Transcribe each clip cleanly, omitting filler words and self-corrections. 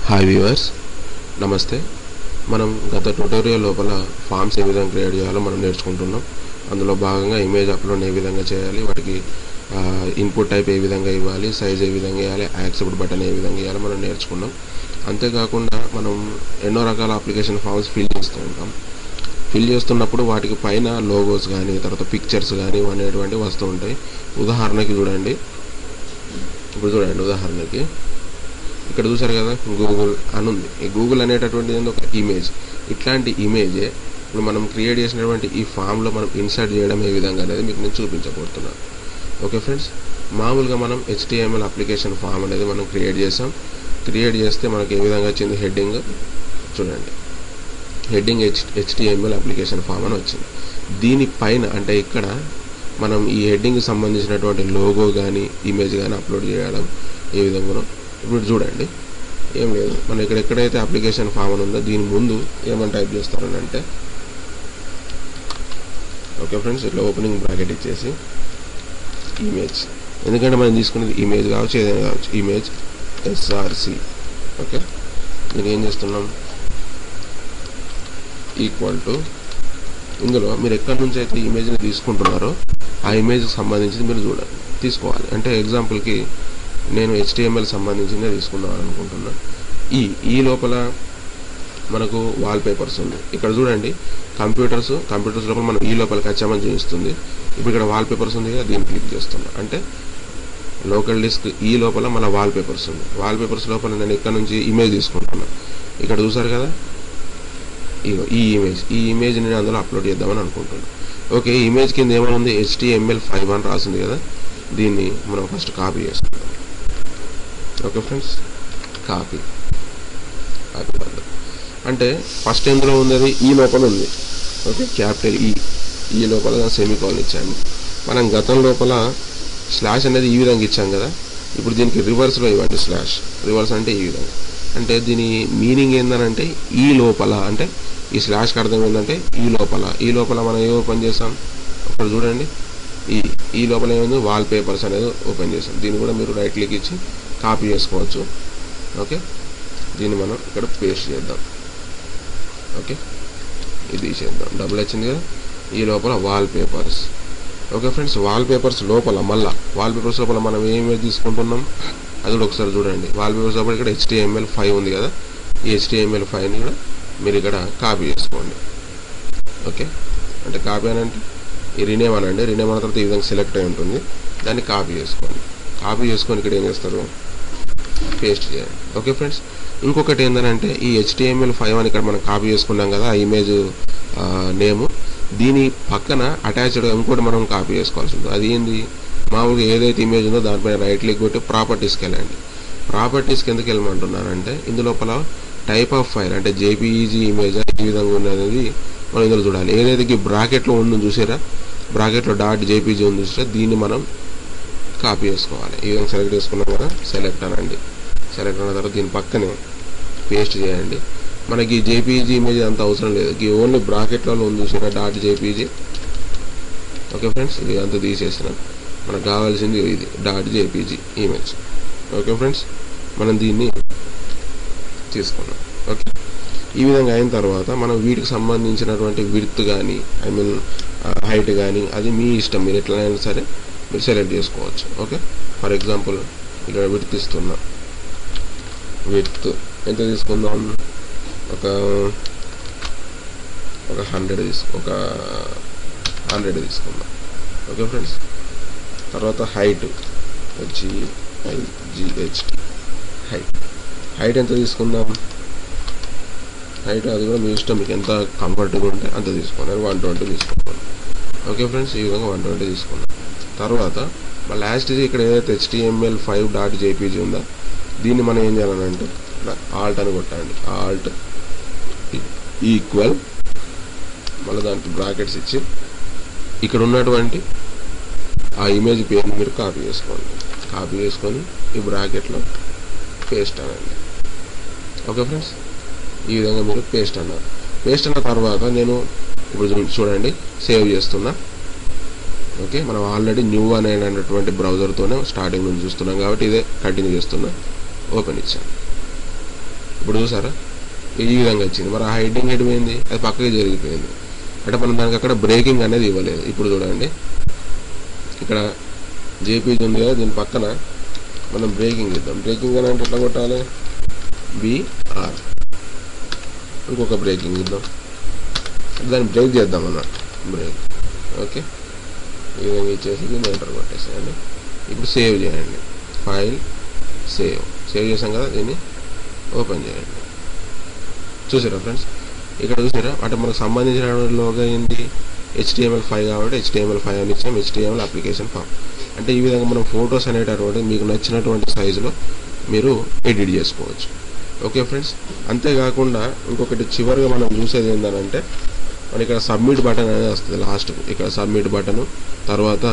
Hi viewers, నమస్తే. మనం గత ట్యుటోరియల్ లోపల ఫామ్స్ ఏ విధంగా క్రియేట్ చేయాలో మనం నేర్చుకుంటున్నాం. అందులో భాగంగా ఇమేజ్ అప్లోడ్ ఏ విధంగా చేయాలి, వాటికి ఇన్పుట్ టైప్ ఏ విధంగా ఇవ్వాలి, సైజ్ ఏ విధంగా ఇవ్వాలి, యాక్సెప్ట్ బటన్ ఏ విధంగా ఇవ్వాలి మనం నేర్చుకున్నాం. అంతేకాకుండా మనం ఎన్నో రకాల అప్లికేషన్ ఫామ్స్ ఫిల్ చేస్తూ ఉంటాం. ఫిల్ చేస్తున్నప్పుడు వాటికి పైన లోగోస్ కానీ తర్వాత పిక్చర్స్ కానీ అనేటువంటివి వస్తూ ఉంటాయి. ఉదాహరణకి చూడండి, ఉదాహరణకి ఇక్కడ చూసారు కదా, గూగుల్ అని ఉంది. ఈ గూగుల్ అనేటటువంటిది ఒక ఇమేజ్. ఇట్లాంటి ఇమేజే ఇప్పుడు మనం క్రియేట్ చేసినటువంటి ఈ ఫామ్లో మనం ఇన్సర్ట్ చేయడం ఏ విధంగా అనేది మీకు నేను చూపించబోతున్నాను. ఓకే ఫ్రెండ్స్, మామూలుగా మనం HTML అప్లికేషన్ ఫామ్ అనేది మనం క్రియేట్ చేసాం. క్రియేట్ చేస్తే మనకి ఏ విధంగా వచ్చింది, హెడ్డింగ్ చూడండి, హెడ్డింగ్ HTML అప్లికేషన్ ఫామ్ అని వచ్చింది. దీనిపైన అంటే ఇక్కడ మనం ఈ హెడ్డింగ్కి సంబంధించినటువంటి లోగో కానీ ఇమేజ్ కానీ అప్లోడ్ చేయడం ఏ విధంగా. ఇప్పుడు చూడండి, ఏం లేదు, మనం ఇక్కడ ఎక్కడైతే అప్లికేషన్ ఫామ్ అని ఉందో దీని ముందు ఏమని టైప్ చేస్తారని అంటే, ఓకే ఫ్రెండ్స్, ఇట్లా ఓపెనింగ్ బ్రాకెట్ ఇచ్చేసి ఇమేజ్, ఎందుకంటే మనం తీసుకునేది ఇమేజ్ కావచ్చు, ఏదైనా కావచ్చు, ఇమేజ్ SRC. ఓకే, దీన్ని ఏం చేస్తున్నాం, ఈక్వల్ టు, ఇందులో మీరు ఎక్కడి నుంచి అయితే ఇమేజ్ని తీసుకుంటున్నారో ఆ ఇమేజ్కి సంబంధించి మీరు తీసుకోవాలి. అంటే ఎగ్జాంపుల్కి నేను HTML సంబంధించిందే తీసుకుందాం అనుకుంటున్నా. ఈ లోపల మనకు వాల్ పేపర్స్ ఉంది. ఇక్కడ చూడండి, కంప్యూటర్స్ లోపల మనం ఈ లోపలికి వచ్చామని చూపిస్తుంది. ఇప్పుడు ఇక్కడ వాల్ పేపర్స్ ఉంది కదా, దీన్ని క్లిక్ చేస్తున్నా. అంటే లోకల్ డిస్క్ ఈ లోపల మన వాల్ పేపర్స్ ఉంది. వాల్ పేపర్స్ లోపల నేను ఇక్కడ నుంచి ఇమేజ్ తీసుకుంటున్నా. ఇక్కడ చూసారు కదా, ఈ ఇమేజ్ నేను అందులో అప్లోడ్ చేద్దామని అనుకుంటున్నాను. ఓకే, ఈ ఇమేజ్ కింద ఏమైనా ఉంది, HTML5 అని రాసింది కదా, దీన్ని మనం ఫస్ట్ కాపీ చేసుకుంటాం. ఓకే ఫ్రెండ్స్, కాపీ అంటే ఫస్ట్ ఎందులో ఉంది, అది ఈ లోపల ఉంది. ఓకే, క్యాపిటల్ ఈ లోపల సెమీకోలన్ ఇచ్చాను. మనం గతం లోపల స్లాష్ అనేది ఈ విధంగా ఇచ్చాం కదా, ఇప్పుడు దీనికి రివర్స్లో ఇవ్వండి స్లాష్. రివర్స్ అంటే ఈ విధంగా. అంటే దీని మీనింగ్ ఏంటంటే ఈ లోపల, అంటే ఈ స్లాష్కి అర్థం ఏంటంటే ఈ లోపల మనం ఏ ఓపెన్ చేసాం, అక్కడ చూడండి, ఈ లోపల ఏమైంది, వాల్ పేపర్స్ అనేది ఓపెన్ చేసాం. దీన్ని కూడా మీరు రైట్ క్లిక్ ఇచ్చి కాపీ చేసుకోవచ్చు. ఓకే, దీన్ని మనం ఇక్కడ పేస్ట్ చేద్దాం. ఓకే, ఇది చేద్దాం, డబుల్ వచ్చింది కదా, ఈ లోపల wall papers. Okay friends, wall papers లోపల మనం ఏమేమి తీసుకుంటున్నాం అది కూడా ఒకసారి చూడండి. వాల్ పేపర్స్ లోపల ఇక్కడ HTML5 ఉంది కదా, ఈ HTML5ని కూడా మీరు ఇక్కడ కాపీ చేసుకోండి. ఓకే, అంటే కాపీ అని అంటే ఈ రినేమ్ అనండి. రినేమ్ అన్న తర్వాత ఈ విధంగా సెలెక్ట్ అయి ఉంటుంది, దాన్ని కాపీ చేసుకోండి. కాపీ చేసుకొని ఇక్కడ ఏం చేస్తారు, పేస్ట్ చేయండి. ఓకే ఫ్రెండ్స్, ఇంకొకటి ఏంటంటే ఈ HTML5 అని ఇక్కడ మనం కాపీ చేసుకున్నాం కదా, ఆ ఇమేజ్ నేము, దీని పక్కన అటాచ్డ్గా ఇంకోటి మనం కాపీ చేసుకోవాల్సి ఉంటుంది. అది ఏంది, మామూలుగా ఏదైతే ఇమేజ్ ఉందో దానిపైన రైట్ క్లిక్ కొట్టి ప్రాపర్టీస్కి వెళ్ళండి. ప్రాపర్టీస్కి ఎందుకు వెళ్ళమంటున్నానంటే ఇందులోపల టైప్ ఆఫ్ ఫైల్ అంటే JPEG ఇమేజ్ ఈ విధంగా ఉన్నది మనం ఇందులో చూడాలి. ఏదైతే బ్రాకెట్లో ఉందని చూసారా, బ్రాకెట్లో .jpg ఉంది చూసారా, దీన్ని మనం కాపీ చేసుకోవాలి. ఈ విధంగా సెలెక్ట్ చేసుకున్నాం కదా, సెలెక్ట్ అనండి. సెలెక్ట్ అయిన తర్వాత దీని పక్కనే పేస్ట్ చేయండి. మనకి JPEG ఇమేజ్ అంత అవసరం లేదు, ఈ ఓన్లీ బ్రాకెట్లలో ఉంది చూసిన .jpg. ఓకే ఫ్రెండ్స్, ఇది అంతా తీసేసిన, మనకు కావాల్సింది ఇది .jpg ఇమేజ్. ఓకే ఫ్రెండ్స్, మనం దీన్ని తీసుకున్నాం. ఓకే, ఈ విధంగా అయిన తర్వాత మనం వీటికి సంబంధించినటువంటి విడ్త్ కానీ హైట్ కానీ అది మీ ఇష్టం, మీరు ఎట్లయినా సరే మీరు సెలెక్ట్ చేసుకోవచ్చు. ఓకే, ఫర్ ఎగ్జాంపుల్ ఇక్కడ విడ్త్ ఇస్తున్నా. విడ్త్ ఎంత తీసుకుందాం, ఒక 100 తీసుకుందాం. ఓకే ఫ్రెండ్స్, తర్వాత హైట్ HIGHT హైట్ ఎంత తీసుకుందాం, హైట్ అది కూడా మీ ఇష్టం, మీకు ఎంత కంఫర్ట్గా ఉంటే అంత తీసుకోండి. 120 తీసుకుంటాం. ఓకే ఫ్రెండ్స్, ఈ విధంగా 120 తీసుకున్నాం. తర్వాత లాస్ట్ ఇక్కడ ఏదైతే HTML5.jpg ఉందో దీన్ని మనం ఏం చేయాలనంటే ఆల్ట్ అని కొట్టండి. ఆల్ట్ ఈక్వల్, మళ్ళీ దానికి బ్రాకెట్స్ ఇచ్చి ఇక్కడ ఉన్నటువంటి ఆ ఇమేజ్ పేరుని మీరు కాపీ చేసుకోండి. కాపీ చేసుకొని ఈ బ్రాకెట్లో పేస్ట్ అనండి. ఓకే ఫ్రెండ్స్, ఈ విధంగా మీరు పేస్ట్ అన్నారు. పేస్ట్ అన్న తర్వాత నేను ఇప్పుడు చూడండి సేవ్ చేస్తున్నా. ఓకే, మనం ఆల్రెడీ న్యూ అనేటువంటి బ్రౌజర్తోనే స్టార్టింగ్ నుంచి చూస్తున్నాం కాబట్టి ఇదే కంటిన్యూ చేస్తున్నా. ఓపెన్ ఇచ్చాను. ఇప్పుడు చూసారా ఈ విధంగా వచ్చింది. మరి ఆ హెడ్డింగ్ పోయింది, అది పక్కకి జరిగిపోయింది. అంటే మనం దానికి అక్కడ బ్రేకింగ్ అనేది ఇవ్వలేదు. ఇప్పుడు చూడండి ఇక్కడ జేపీజీ ఉంది కదా, దీని పక్కన మనం బ్రేకింగ్ ఇద్దాం. బ్రేకింగ్ అని అంటే ఎట్లా కొట్టాలి, BR ఇంకొక బ్రేకింగ్ ఇద్దాం, దాన్ని బ్రేక్ చేద్దాం అన్నట్టు, బ్రేక్. ఓకే, ఈ విధంగా ఇచ్చేసి దీన్ని ఎంటర్ కొట్టేసేయండి. ఇప్పుడు సేవ్ చేయండి, ఫైల్ సేవ్ చేసాం కదా, దీన్ని ఓపెన్ చేయండి. చూసారా ఫ్రెండ్స్, ఇక్కడ చూసారా అంటే మనకు సంబంధించిన లోగా ఏంటి HTML5 కాబట్టి HTML5 అని ఇచ్చాం, HTML అప్లికేషన్ ఫామ్. అంటే ఈ విధంగా మనం ఫొటోస్ అనేటటువంటి మీకు నచ్చినటువంటి సైజులో మీరు ఎడిట్ చేసుకోవచ్చు. ఓకే ఫ్రెండ్స్, అంతేకాకుండా ఇంకొకటి చివరిగా మనం చూసేది ఏంటంటే మన ఇక్కడ సబ్మిట్ బటన్ అనేది వస్తుంది లాస్ట్కు. ఇక్కడ సబ్మిట్ బటన్ తర్వాత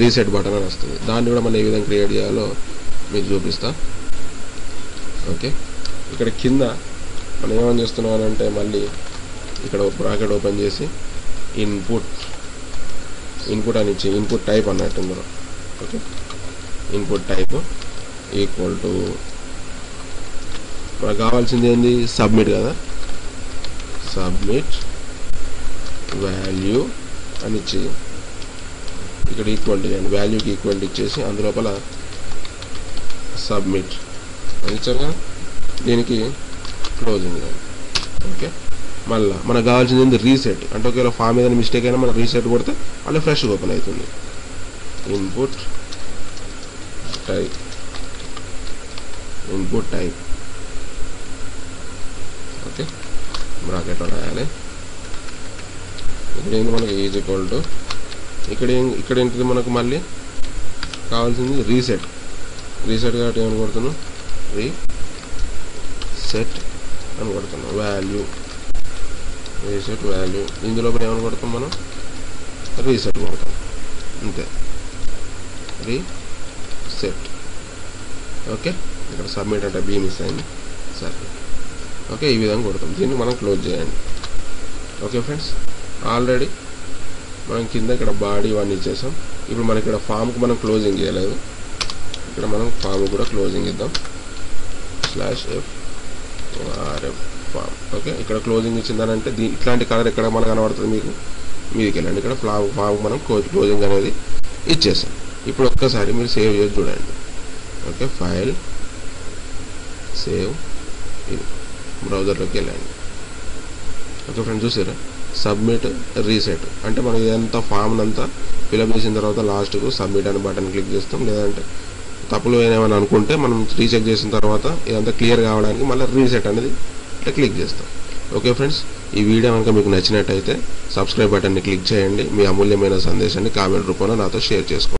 రీసెట్ బటన్ అని వస్తుంది. దాన్ని కూడా మనం ఏ విధంగా క్రియేట్ చేయాలో మీకు చూపిస్తా. ఓకే, ఇక్కడ కింద మనం ఏమని చేస్తున్నాం అంటే మళ్ళీ ఇక్కడ బ్రాకెట్ ఓపెన్ చేసి ఇన్పుట్ అని ఇచ్చి ఇన్పుట్ టైప్ అన్నట్టు ఇందులో. Okay, input type equal to మనకు కావాల్సింది ఏంది, సబ్మిట్ కదా, సబ్మిట్ వాల్యూ అని ఇచ్చి ఇక్కడ ఈక్వల్ చేయండి, వాల్యూకి ఈక్వల్ ఇచ్చేసి అందులోపల సబ్మిట్ అని ఇచ్చారు కదా, దీనికి క్లోజింగ్. ఓకే, మళ్ళీ మనకు కావాల్సింది ఏంది, రీసెట్. అంటే ఒకవేళ ఫామ్ ఏదైనా మిస్టేక్ అయినా మనం రీసెట్ కొడితే మళ్ళీ ఫ్రెష్గా ఓపెన్ అవుతుంది. ఇన్పుట్ టైప్ ఓకే, బ్రాకెట్ రాయాలి. ఇక్కడ ఏంటి మనకి ఈజ్ ఈక్వల్ టు ఇక్కడ ఏంటిది మనకు మళ్ళీ కావాల్సింది రీసెట్ కాబట్టి ఏమని కొడుతున్నాం, రీసెట్ అని కొడుతున్నాం. రీసెట్ వాల్యూ ఇందులో ఏమని కొడతాం మనం, రీసెట్ కొడతాం అంతే, రీసెట్. ఓకే, ఇక్కడ సబ్మిట్ అంటే బీ మిస్ అయింది, సరే. ఓకే, ఈ విధంగా కొడతాం. దీన్ని మనం క్లోజ్ చేయండి. ఓకే ఫ్రెండ్స్, ఆల్రెడీ మనం కింద ఇక్కడ బాడీ ఇవన్నీ ఇచ్చేసాం. ఇప్పుడు మనం ఇక్కడ ఫామ్కి మనం క్లోజింగ్ చేయలేదు, ఇక్కడ మనం ఫామ్ కూడా క్లోజింగ్ ఇద్దాం, /f ఫామ్. ఓకే, ఇక్కడ క్లోజింగ్ ఇచ్చిందనంటే ఇట్లాంటి కలర్ ఎక్కడ మనకు కనబడుతుంది మీకు, మీదికి వెళ్ళండి. ఇక్కడ ఫామ్ మనం క్లోజింగ్ అనేది ఇచ్చేసాం. ఇప్పుడు ఒక్కసారి మీరు సేవ్ చేసి చూడండి. ఓకే, ఫైల్ సేవ్, ఇది బ్రౌజర్లోకి వెళ్ళండి. ఓకే ఫ్రెండ్స్, చూసారా సబ్మిట్ రీసెట్ అంటే మనం ఇదంతా ఫామ్ అంతా ఫిల్అప్ చేసిన తర్వాత లాస్ట్కు సబ్మిట్ అనే బటన్ క్లిక్ చేస్తాం. లేదంటే తప్పులు ఏమైనా అనుకుంటే మనం రీచెక్ చేసిన తర్వాత ఇదంతా క్లియర్ కావడానికి మళ్ళీ రీసెట్ అనేది ఇట్లా క్లిక్ చేస్తాం. ఓకే ఫ్రెండ్స్, ఈ వీడియో కనుక మీకు నచ్చినట్టయితే సబ్స్క్రైబ్ బటన్ని క్లిక్ చేయండి. మీ అమూల్యమైన సందేశాన్ని కామెంట్ రూపంలో నాతో షేర్ చేసుకోండి.